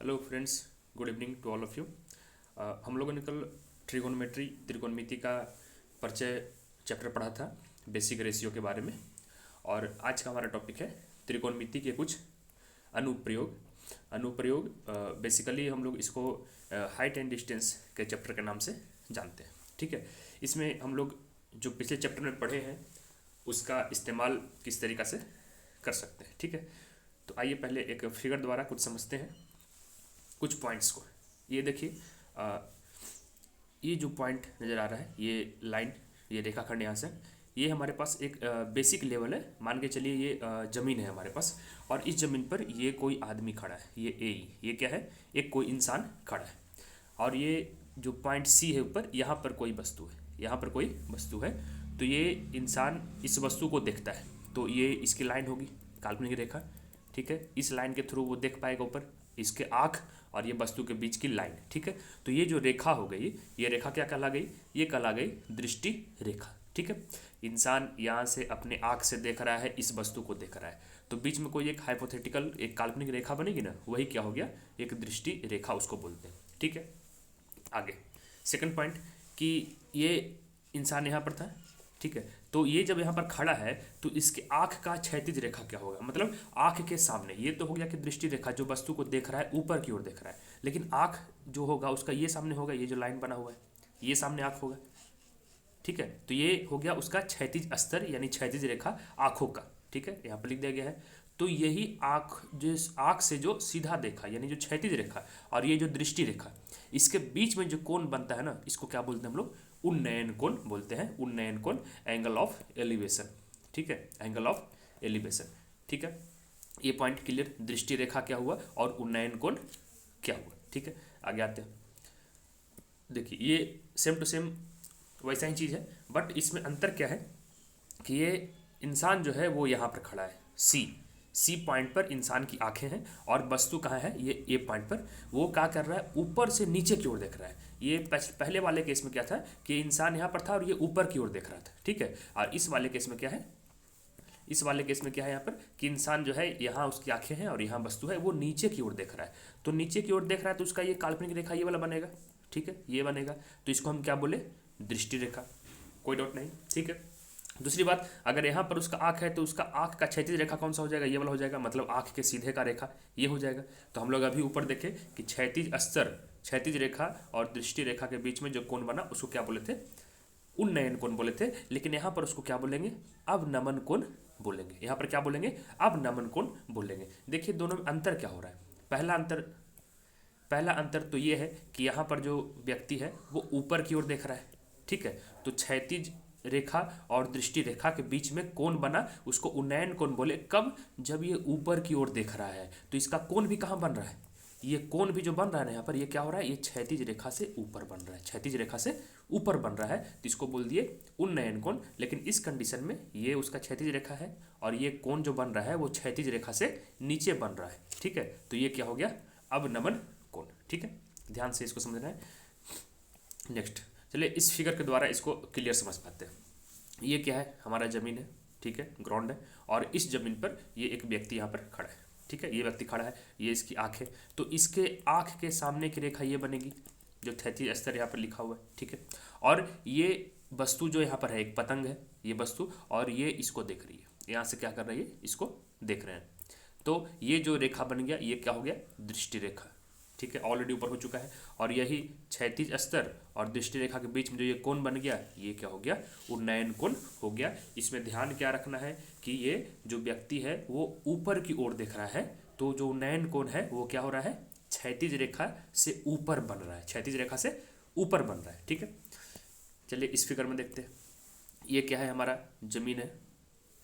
Hello friends, good evening to all of you. हम लोगों ने कल ट्रिगोनोमेट्री त्रिकोणमिति का परिचय चैप्टर पढ़ा था, बेसिक रेशियो के बारे में। और आज का हमारा टॉपिक है त्रिकोणमिति के कुछ अनुप्रयोग। अनुप्रयोग बेसिकली हम लोग इसको हाइट एंड डिस्टेंस के चैप्टर के नाम से जानते हैं। ठीक है, इसमें हम लोग जो पिछले चैप्टर में पढ़े हैं उसका इस्तेमाल किस तरीक़ा से कर सकते हैं। ठीक है, तो आइए पहले एक फिगर द्वारा कुछ समझते हैं कुछ पॉइंट्स को। ये देखिए, ये जो पॉइंट नज़र आ रहा है, ये लाइन, ये रेखाखंड यहाँ से, ये हमारे पास एक बेसिक लेवल है। मान के चलिए ये ज़मीन है हमारे पास, और इस ज़मीन पर ये कोई आदमी खड़ा है, ये क्या है, एक कोई इंसान खड़ा है। और ये जो पॉइंट सी है ऊपर, यहाँ पर कोई वस्तु है, यहाँ पर कोई वस्तु है। तो ये इंसान इस वस्तु को देखता है, तो ये इसकी लाइन होगी, काल्पनिक रेखा। ठीक है, इस लाइन के थ्रू वो देख पाएगा ऊपर, इसके आँख और ये वस्तु के बीच की लाइन। ठीक है, तो ये जो रेखा हो गई, ये रेखा क्या कहला गई, ये कहला गई दृष्टि रेखा। ठीक है, इंसान यहाँ से अपने आँख से देख रहा है, इस वस्तु को देख रहा है, तो बीच में कोई एक हाइपोथेटिकल एक काल्पनिक रेखा बनेगी ना, वही क्या हो गया, एक दृष्टि रेखा उसको बोलते हैं। ठीक है, आगे सेकंड पॉइंट कि ये इंसान यहाँ पर था। ठीक है, तो ये जब यहाँ पर खड़ा है तो इसके आँख का क्षैतिज रेखा क्या होगा, मतलब आँख के सामने, ये तो हो गया कि दृष्टि रेखा जो वस्तु को देख रहा है ऊपर की ओर देख रहा है, लेकिन आँख जो होगा उसका ये सामने होगा, ये जो लाइन बना हुआ है ये सामने आँख होगा। ठीक है, तो ये हो गया उसका क्षैतिज स्तर यानी क्षैतिज रेखा आँखों का। ठीक है, यहाँ पर लिख दिया गया है। तो यही आँख, जो आँख से जो सीधा देखा यानी जो क्षैतिज रेखा और ये जो दृष्टि रेखा, इसके बीच में जो कोण बनता है ना, इसको क्या बोलते हैं हम लोग, उन्नयन कोण बोलते हैं। उन्नयन कोण, एंगल ऑफ एलिवेशन। ठीक है, एंगल ऑफ एलिवेशन। ठीक है, ये पॉइंट क्लियर, दृष्टि रेखा क्या हुआ और उन्नयन कोण क्या हुआ। ठीक है, आगे आते हैं। देखिए ये सेम टू सेम वैसा ही चीज़ है, बट इसमें अंतर क्या है कि ये इंसान जो है वो यहाँ पर खड़ा है, सी पॉइंट पर इंसान की आंखें हैं, और वस्तु कहाँ है, ये ए पॉइंट पर। वो क्या कर रहा है, ऊपर से नीचे की ओर देख रहा है। ये पहले वाले केस में क्या था कि इंसान यहाँ पर था और ये ऊपर की ओर देख रहा था। ठीक है, और इस वाले केस में क्या है, इस वाले केस में क्या है यहाँ पर कि इंसान जो है, यहाँ उसकी आंखें हैं और यहाँ वस्तु है, वो नीचे की ओर देख रहा है। तो नीचे की ओर देख रहा है तो उसका ये काल्पनिक रेखा ये वाला बनेगा। ठीक है, ये बनेगा, तो इसको हम क्या बोले, दृष्टि रेखा। कोई डाउट नहीं। ठीक है, दूसरी बात, अगर यहाँ पर उसका आँख है तो उसका आँख का क्षैतिज रेखा कौन सा हो जाएगा, ये वाला हो जाएगा, मतलब आँख के सीधे का रेखा ये हो जाएगा। तो हम लोग अभी ऊपर देखें कि क्षैतिज स्तर, क्षैतिज रेखा और दृष्टि रेखा के बीच में जो कोण बना उसको क्या बोले थे, उन्नयन कोण बोले थे। लेकिन यहाँ पर उसको क्या बोलेंगे, अब नमन कोण बोलेंगे। यहाँ पर क्या बोलेंगे, अब नमन कोण बोलेंगे। देखिए दोनों में अंतर क्या हो रहा है। पहला अंतर तो ये है कि यहाँ पर जो व्यक्ति है वो ऊपर की ओर देख रहा है। ठीक है, तो क्षैतिज रेखा और दृष्टि रेखा के बीच में कोण बना, उसको उन्नयन कोण बोले। कब, जब ये ऊपर की ओर देख रहा है, तो इसका कोण भी कहाँ बन रहा है, ये कोण भी जो बन रहा है ना यहाँ पर, ये क्या हो रहा है, ये क्षैतिज रेखा से ऊपर बन रहा है, क्षैतिज रेखा से ऊपर बन रहा है, तो इसको बोल दिए उन्नयन कोण। लेकिन इस कंडीशन में ये उसका क्षैतिज रेखा है और ये कोण जो बन रहा है वो क्षैतिज रेखा से नीचे बन रहा है। ठीक है, तो ये क्या हो गया, अब नमन कोण। ठीक है, ध्यान से इसको समझना है। नेक्स्ट चलिए इस फिगर के द्वारा इसको क्लियर समझ पाते हैं। ये क्या है, हमारा ज़मीन है। ठीक है, ग्राउंड है, और इस ज़मीन पर ये एक व्यक्ति यहाँ पर खड़ा है। ठीक है, ये व्यक्ति खड़ा है, ये इसकी आँख है, तो इसके आँख के सामने की रेखा ये बनेगी जो क्षैतिज स्तर यहाँ पर लिखा हुआ है। ठीक है, और ये वस्तु जो यहाँ पर है, एक पतंग है ये वस्तु, और ये इसको देख रही है, यहाँ से क्या कर रही है, इसको देख रहे हैं। तो ये जो रेखा बन गया, ये क्या हो गया, दृष्टि रेखा। ठीक है, ऑलरेडी ऊपर हो चुका है, और यही क्षैतिज स्तर और दृष्टि रेखा के बीच में जो ये कोण बन गया, ये क्या हो गया, उन्नयन कोण हो गया। इसमें ध्यान क्या रखना है कि ये जो व्यक्ति है वो ऊपर की ओर देख रहा है, तो जो उन्नयन कोण है वो क्या हो रहा है, क्षैतिज रेखा से ऊपर बन रहा है, क्षैतिज रेखा से ऊपर बन रहा है। ठीक है, चलिए इस फिगर में देखते हैं। ये क्या है, हमारा ज़मीन है।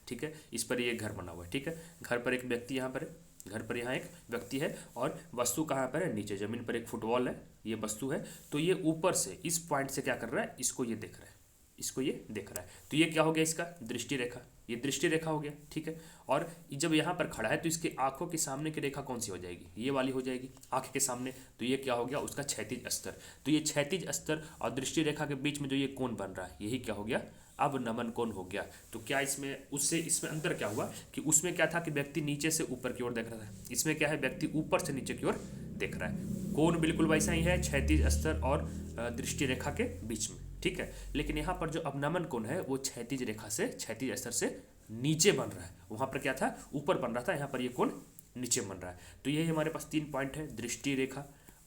ठीक है, इस पर ये घर बना हुआ है। ठीक है, घर पर एक व्यक्ति यहाँ पर है, घर पर यहाँ एक व्यक्ति है, और वस्तु कहाँ पर है, नीचे ज़मीन पर एक फुटबॉल है, ये वस्तु है। तो ये ऊपर से इस पॉइंट से क्या कर रहा है, इसको ये देख रहा है, इसको ये देख रहा है, तो ये क्या हो गया, इसका दृष्टि रेखा, ये दृष्टि रेखा हो गया। ठीक है, और जब यहाँ पर खड़ा है तो इसके आंखों के सामने की रेखा कौन सी हो जाएगी, ये वाली हो जाएगी आंख के सामने, तो ये क्या हो गया, उसका क्षैतिज स्तर। तो ये क्षैतिज स्तर और दृष्टि रेखा के बीच में जो ये कोण बन रहा है, यही क्या हो गया, अब नमन कोण हो गया। तो क्या इसमें उससे इसमें अंतर क्या हुआ कि उसमें क्या था कि व्यक्ति नीचे से ऊपर की ओर देख रहा था, इसमें क्या है, व्यक्ति ऊपर से नीचे की ओर देख रहा है। कोण बिल्कुल वैसा ही है, क्षैतिज स्तर और दृष्टि रेखा के बीच में, ठीक है। लेकिन यहाँ पर जो अवनमन कोण है वो क्षैतिज रेखा से, क्षैतिज स्तर से नीचे बन रहा है। वहाँ पर क्या था, ऊपर बन रहा था, यहाँ पर ये कोण नीचे बन रहा है। तो यही हमारे पास 3 पॉइंट है, दृष्टि रेखा,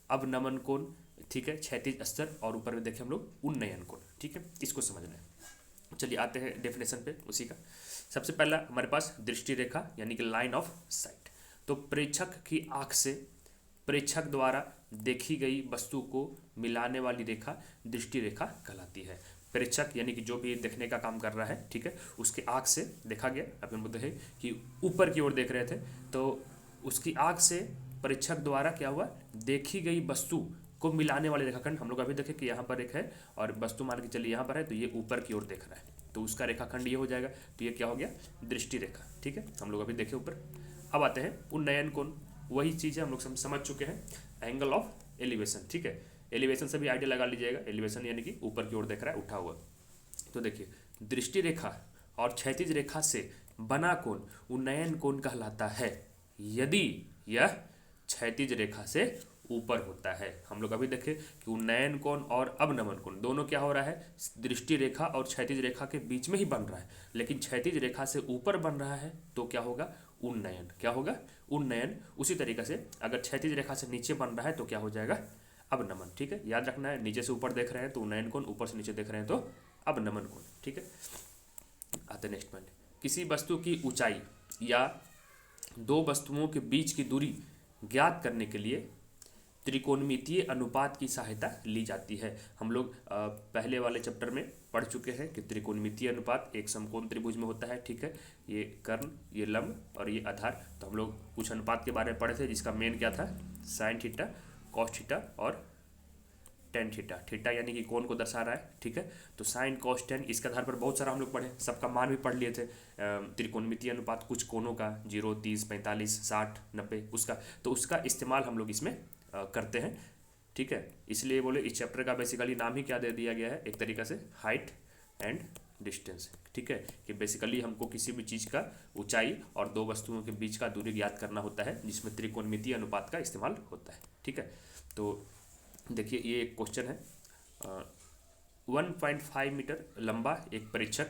अवनमन कोण, ठीक है, क्षैतिज स्तर, और ऊपर में देखें हम लोग उन्नयन कोण, ठीक है। इसको समझना है। चलिए आते हैं डेफिनेशन पे उसी का। सबसे पहला हमारे पास दृष्टि रेखा यानी कि लाइन ऑफ साइट। तो प्रेक्षक की आंख से प्रेक्षक द्वारा देखी गई वस्तु को मिलाने वाली रेखा दृष्टि रेखा कहलाती है। प्रेक्षक यानी कि जो भी देखने का काम कर रहा है, ठीक है, उसके आंख से देखा गया। अभी हम देखें कि ऊपर की ओर देख रहे थे, तो उसकी आंख से प्रेक्षक द्वारा क्या हुआ, देखी गई वस्तु को मिलाने वाले रेखाखंड हम लोग अभी देखें कि यहाँ पर एक है और वस्तु मान के चलिए यहाँ पर है, तो ये ऊपर की ओर देख रहा है, तो उसका रेखाखंड ये हो जाएगा। तो ये क्या हो गया, दृष्टि रेखा, ठीक है, हम लोग अभी देखे ऊपर। अब आते हैं उन्नयन कोण। वही चीज़ है, हम लोग समझ चुके हैं, एंगल ऑफ एलिवेशन, ठीक है। एलिवेशन से भी आइडिया लगा लीजिएगा, एलिवेशन यानी कि ऊपर की ओर देख रहा है, उठा हुआ। तो देखिए दृष्टि रेखा और क्षैतिज रेखा से बना कोण उन्नयन कोण कहलाता है यदि यह क्षैतिज रेखा से ऊपर होता है। हम लोग अभी देखें कि उन्नयन कोण और अवनमन कोण दोनों क्या हो रहा है, दृष्टि रेखा और क्षैतिज रेखा के बीच में ही बन रहा है, लेकिन क्षैतिज रेखा से ऊपर बन रहा है तो क्या होगा, उन्नयन। क्या होगा, उन्नयन। उसी तरीके से अगर क्षैतिज रेखा से नीचे बन रहा है तो क्या हो जाएगा, अवनमन, ठीक है। याद रखना है, नीचे से ऊपर देख रहे हैं तो उन्नयन कोण, ऊपर से नीचे देख रहे हैं तो अवनमन कोण, ठीक है। आते नेक्स्ट पॉइंट। किसी वस्तु की ऊंचाई या दो वस्तुओं के बीच की दूरी ज्ञात करने के लिए त्रिकोणमितीय अनुपात की सहायता ली जाती है। हम लोग पहले वाले चैप्टर में पढ़ चुके हैं कि त्रिकोणमितीय अनुपात एक समकोण त्रिभुज में होता है, ठीक है। ये कर्ण, ये लंब और ये आधार। तो हम लोग कुछ अनुपात के बारे में पढ़े थे, जिसका मेन क्या था, साइन थीटा, कॉस थीटा और टेन थीटा। थीटा यानी कि कोण को दर्शा रहा है, ठीक है। तो साइन कॉस टेन, इसके आधार पर बहुत सारा हम लोग पढ़े, सबका मान भी पढ़ लिए थे। त्रिकोणमितीय अनुपात कुछ कोणों का 0, 30, 45, 60, 90 उसका, तो उसका इस्तेमाल हम लोग इसमें करते हैं, ठीक है। इसलिए बोले इस चैप्टर का बेसिकली नाम ही क्या दे दिया गया है, एक तरीका से हाइट एंड डिस्टेंस, ठीक है। कि बेसिकली हमको किसी भी चीज़ का ऊंचाई और दो वस्तुओं के बीच का दूरी ज्ञात करना होता है, जिसमें त्रिकोणमितीय अनुपात का इस्तेमाल होता है, ठीक है। तो देखिए ये एक क्वेश्चन है। 1.5 मीटर लंबा एक प्रेक्षक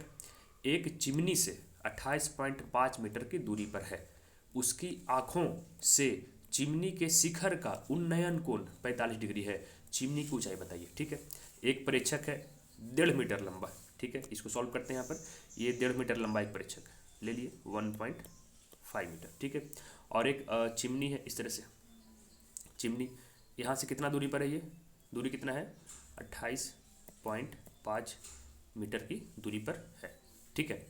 एक चिमनी से 28.5 मीटर की दूरी पर है। उसकी आँखों से चिमनी के शिखर का उन्नयन कोण 45 डिग्री है। चिमनी की ऊंचाई बताइए, ठीक है। एक प्रेक्षक है 1.5 मीटर लंबा, ठीक है। इसको सॉल्व करते हैं। यहाँ पर ये 1.5 मीटर लंबा एक प्रेक्षक ले लिए, 1.5 मीटर, ठीक है। और एक चिमनी है इस तरह से, चिमनी यहाँ से कितना दूरी पर है, ये दूरी कितना है, 28.5 मीटर की दूरी पर है, ठीक है।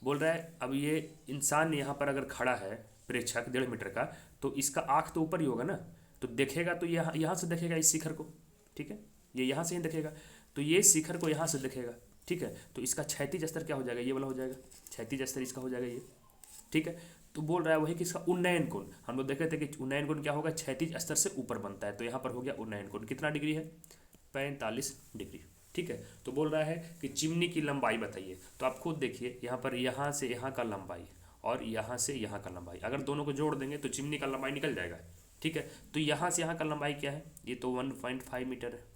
बोल रहा है अब ये इंसान यहाँ पर अगर खड़ा है, प्रेक्षक 1.5 मीटर का, तो इसका आँख तो ऊपर ही होगा ना, तो देखेगा तो यहाँ से देखेगा इस शिखर को, ठीक है। ये यहाँ से ही देखेगा, तो ये शिखर को यहाँ से देखेगा, ठीक है। तो इसका क्षैतिज स्तर क्या हो जाएगा, ये वाला हो जाएगा, क्षैतिज स्तर इसका हो जाएगा ये, ठीक है। तो बोल रहा है वही कि इसका उन्नयन कोण, हम लोग देखे थे कि उन्नयन कोण क्या होगा, क्षैतिज स्तर से ऊपर बनता है, तो यहाँ पर हो गया उन्नयन कोण कितना डिग्री है, 45 डिग्री, ठीक है। तो बोल रहा है कि चिमनी की लंबाई बताइए। तो आप खुद देखिए यहाँ पर, यहाँ से यहाँ का लंबाई और यहाँ से यहाँ का लंबाई अगर दोनों को जोड़ देंगे तो चिमनी का लंबाई निकल जाएगा, ठीक है। तो यहाँ से यहाँ का लंबाई क्या है, ये तो 1.5 मीटर है।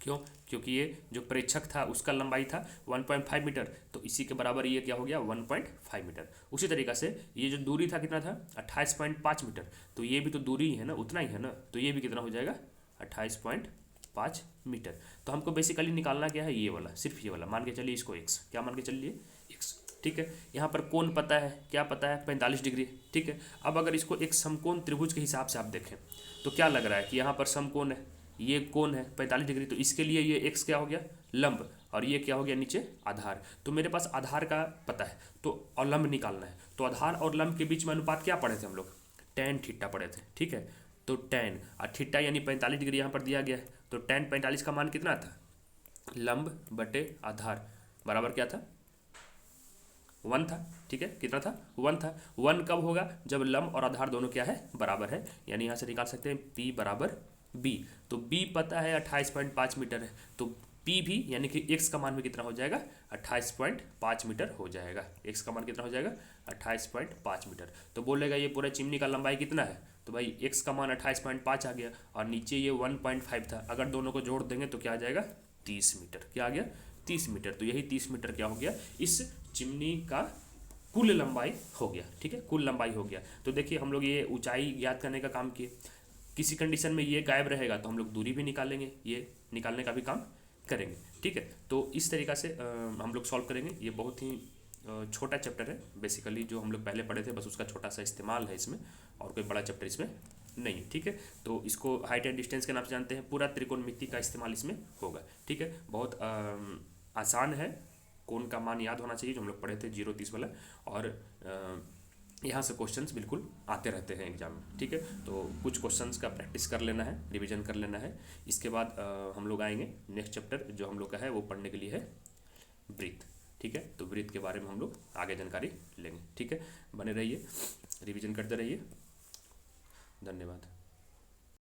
क्यों, क्योंकि ये जो प्रेक्षक था उसका लंबाई था 1.5 मीटर, तो इसी के बराबर ये क्या हो गया 1.5 मीटर। उसी तरीक़ा से ये जो दूरी था कितना था 28.5 मीटर, तो ये भी तो दूरी है ना, उतना ही है ना, तो ये भी कितना हो जाएगा 28.5 मीटर। तो हमको बेसिकली निकालना क्या है, ये वाला, सिर्फ ये वाला मान के चलिए, इसको x, क्या मान के चलिए x, ठीक है। यहाँ पर कोण पता है, क्या पता है 45 डिग्री, ठीक है। अब अगर इसको एक समकोण त्रिभुज के हिसाब से आप देखें तो क्या लग रहा है कि यहाँ पर समकोण है, ये कोण है 45 डिग्री, तो इसके लिए ये x क्या हो गया लंब, और ये क्या हो गया नीचे आधार। तो मेरे पास आधार का पता है तो और लंब निकालना है, तो आधार और लंब के बीच में अनुपात क्या पढ़े थे हम लोग, tan थीटा पढ़े थे, ठीक है। तो tan और थीटा यानी 45 डिग्री यहाँ पर दिया गया है, तो tan 45 का मान कितना था, लंब बटे आधार बराबर क्या था 1 था, ठीक है। कितना था 1 था। 1 कब होगा, जब लंब और आधार दोनों क्या है बराबर है, यानी यहाँ से निकाल सकते हैं P बराबर B। तो B पता है 28.5 मीटर है, तो पी भी यानी कि एक्स का मान भी कितना हो जाएगा 28.5 मीटर हो जाएगा। एक्स का मान कितना हो जाएगा 28.5 मीटर। तो बोलेगा ये पूरा चिमनी का लंबाई कितना है, तो भाई एक्स का मान 28.5 आ गया और नीचे ये 1.5 था, अगर दोनों को जोड़ देंगे तो क्या आ जाएगा 30 मीटर। क्या आ गया 30 मीटर। तो यही 30 मीटर क्या हो गया इस चिमनी का कुल लंबाई हो गया। ठीक है, कुल लंबाई हो गया। तो देखिए हम लोग ये ऊंचाई ज्ञात करने का काम किए, किसी कंडीशन में ये गायब रहेगा तो हम लोग दूरी भी निकालेंगे, ये निकालने का भी काम करेंगे। ठीक है, तो इस तरीक़ा से हम लोग सॉल्व करेंगे। ये बहुत ही छोटा चैप्टर है बेसिकली, जो हम लोग पहले पढ़े थे बस उसका छोटा सा इस्तेमाल है इसमें, और कोई बड़ा चैप्टर इसमें नहीं। ठीक है, तो इसको हाइट एंड डिस्टेंस के नाम से जानते हैं, पूरा त्रिकोणमिति का इस्तेमाल इसमें होगा। ठीक है, बहुत आसान है, कोण का मान याद होना चाहिए जो हम लोग पढ़े थे 0-30 वाला, और यहाँ से क्वेश्चंस बिल्कुल आते रहते हैं एग्जाम में। ठीक है, तो कुछ क्वेश्चंस का प्रैक्टिस कर लेना है, रिवीजन कर लेना है। इसके बाद हम लोग आएंगे नेक्स्ट चैप्टर जो हम लोग का है वो पढ़ने के लिए है ब्रीथ। ठीक है, तो ब्रीथ के बारे में हम लोग आगे जानकारी लेंगे। ठीक है, बने रहिए, रिवीजन करते रहिए। धन्यवाद।